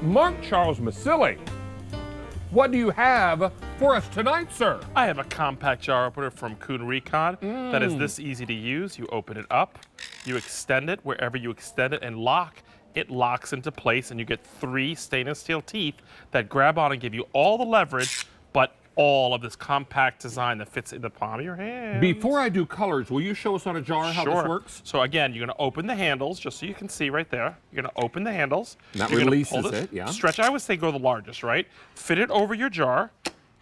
Mark Charles Masilli, what do you have for us tonight, sir? I have a compact jar opener from Kuhn Rikon that is this easy to use. You open it up, you extend it wherever you extend it and lock. It locks into place and you get 3 stainless steel teeth that grab on and give you all the leverage, but all of this compact design that fits in the palm of your hand. Before I do colors, will you show us on a jar how this works? So again, you're going to open the handles, just so you can see right there. You're going to open the handles. That releases it, yeah. Stretch, I always say go the largest, right? Fit it over your jar,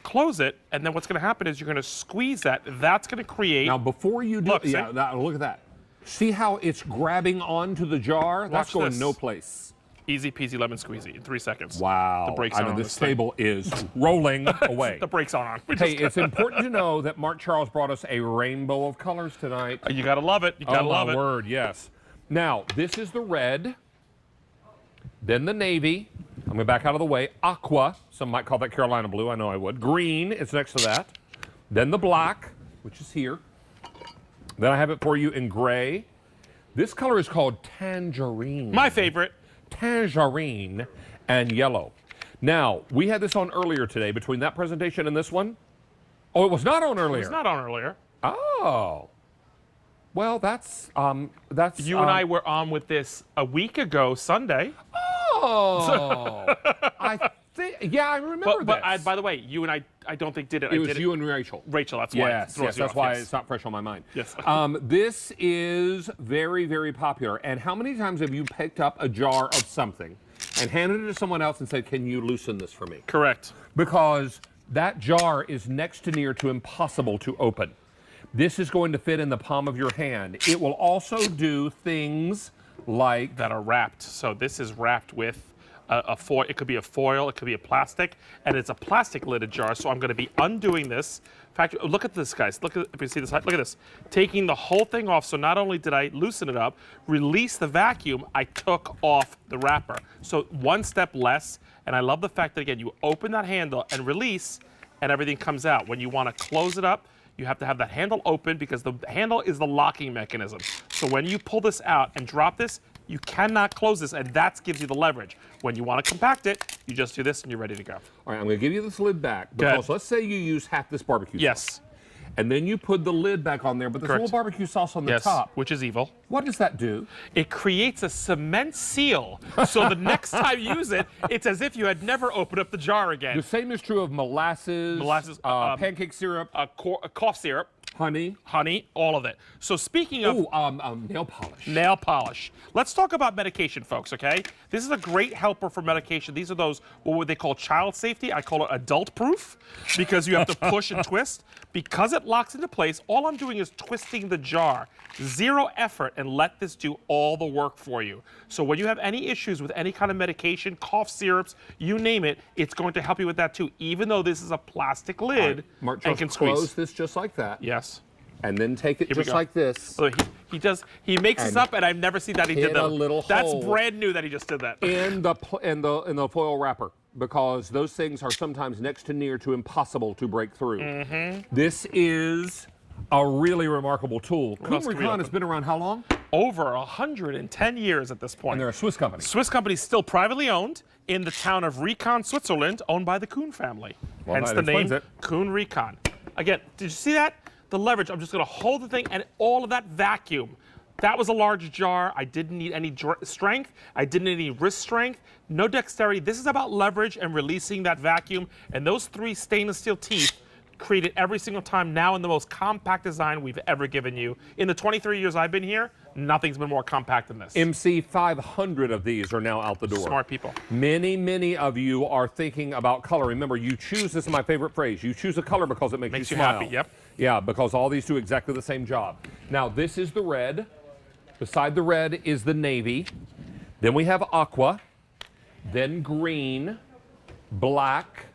close it, and then what's going to happen is you're going to squeeze that. That's going to create... Now, before you do... Look, look at that. See how it's grabbing onto the jar? That's going no place. Easy peasy lemon squeezy in 3 seconds. Wow. The brakes I mean, this table is rolling away. The brakes aren't on. Hey, it's important to know that Mark Charles brought us a rainbow of colors tonight. You gotta love it. You gotta love it. Oh, my word, yes. Now, this is the red, then the navy. I'm going to back out of the way. Aqua, some might call that Carolina blue. I know I would. Green is next to that. Then the black, which is here. Then I have it for you in gray. This color is called tangerine. My favorite. Tangerine and yellow. Now, we had this on earlier today. Between that presentation and this one, oh, it was not on earlier. It was not on earlier. Oh. Well, that's you and I were on with this a week ago Sunday. Oh. I think, yeah, I remember but by the way, you and I don't think did it. It was you and Rachel. Rachel, that's why. Yes, that's why it's not fresh on my mind. Yes. This is very, very popular. And how many times have you picked up a jar of something and handed it to someone else and said, "Can you loosen this for me?" Correct. Because that jar is next to near to impossible to open. This is going to fit in the palm of your hand. It will also do things like that are wrapped. So this is wrapped with a foil. It could be a foil, it could be a plastic, and it's a plastic lidded jar. So I'm going to be undoing this. In fact, look at this, guys. Look at, if you see this, look at this. Taking the whole thing off. So not only did I loosen it up, release the vacuum, I took off the wrapper. So one step less. And I love the fact that, again, you open that handle and release, and everything comes out. When you want to close it up, you have to have that handle open because the handle is the locking mechanism. So when you pull this out and drop this, you cannot close this, and that gives you the leverage. When you want to compact it, you just do this and you're ready to go. All right, I'm going to give you this lid back because let's say you use half this barbecue sauce. And then you put the lid back on there, but there's a little barbecue sauce on the top. Which is evil. What does that do? It creates a cement seal, so the next time you use it, it's as if you had never opened up the jar again. The same is true of molasses, pancake syrup, cough syrup, honey, all of it. So speaking of nail polish. Nail polish. Let's talk about medication, folks, okay? This is a great helper for medication. These are those, what would they call child safety? I call it adult proof because you have to push and twist. Because it locks into place, all I'm doing is twisting the jar. 0 effort, and let this do all the work for you. So when you have any issues with any kind of medication, cough syrups, you name it, it's going to help you with that too, even though this is a plastic lid Mark, and can squeeze. Close this just like that. Yes. And then take it just like this. So he makes this up, and I've never seen that he did that. A little That's hole brand new that he just did that. In the foil wrapper, because those things are sometimes next to near to impossible to break through. This is a really remarkable tool. Kuhn Rikon has been around how long? Over 110 years at this point. And they're a Swiss company. Swiss company, still privately owned in the town of Rikon, Switzerland, owned by the Kuhn family. Well, hence the name Kuhn Rikon. Again, did you see that? The leverage, I'm just going to hold the thing and all of that vacuum. That was a large jar. I didn't need any strength. I didn't need any wrist strength. No dexterity. This is about leverage and releasing that vacuum. And those 3 stainless steel teeth created every single time, now in the most compact design we've ever given you. In the 23 years I've been here, nothing's been more compact than this. MC, 500 of these are now out the door. Smart people. Many, many of you are thinking about color. Remember, you choose, this is my favorite phrase, you choose a color because it makes you smile. Happy, yep. Yeah, because all these do exactly the same job. Now, this is the red. Beside the red is the navy. Then we have aqua. Then green, black,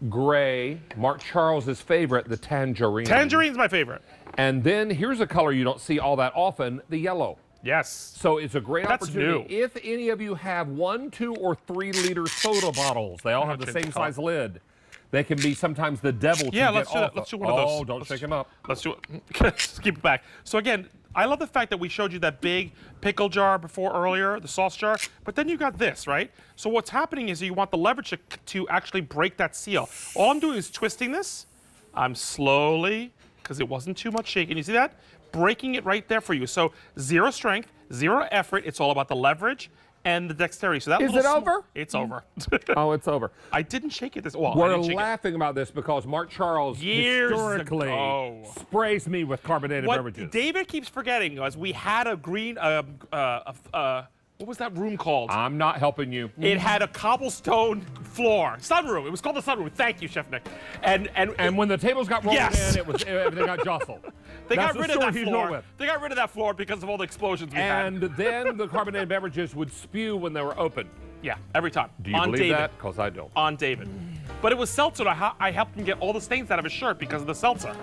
gray, Mark Charles's favorite, the tangerine. Tangerine's my favorite. And then here's a color you don't see all that often, the yellow. Yes. So it's a great opportunity. New. If any of you have 1, 2, or 3 liter soda bottles, they all have the same size lid. They can be sometimes the devil to get off. Let's do one of those. Oh, don't shake them up. Let's do it. Let's keep it back. So again, I love the fact that we showed you that big pickle jar before earlier, the sauce jar, but then you got this, right? So what's happening is you want the leverage to actually break that seal. All I'm doing is twisting this. I'm slowly, because it wasn't too much shaking. You see that? Breaking it right there for you. So 0 strength, 0 effort. It's all about the leverage and the dexterity. So that Is it over? It's over. Oh, it's over. I didn't shake it this well. I We're didn't shake it. laughing about this because Mark Charles Years historically ago. sprays me with carbonated beverages. What David keeps forgetting was we had a green, what was that room called? I'm not helping you. It had a cobblestone floor, sunroom. It was called the sunroom. Thank you, Chef Nick. And when the tables got rolled Yes. in, everything got jostled. they That's got rid the of that story he's known floor. with. They got rid of that floor because of all the explosions we had. And then the carbonated beverages would spew when they were open. Yeah, every time. Do you on believe David. that? Because I don't. On David. But it was seltzer. I helped him get all the stains out of his shirt because of the seltzer.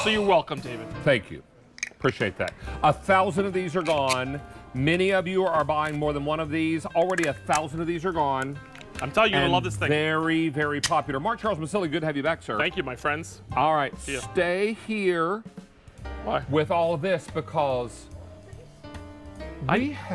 So you're welcome, David. Thank you. Appreciate that. 1,000 of these are gone. Many of you are buying more than one of these. Already 1,000 of these are gone. I'm telling you, I And love this thing. very, very popular. Mark Charles Masilli, good to have you back, sir. Thank you, my friends. All right, ya. stay here Why? with all of this because we have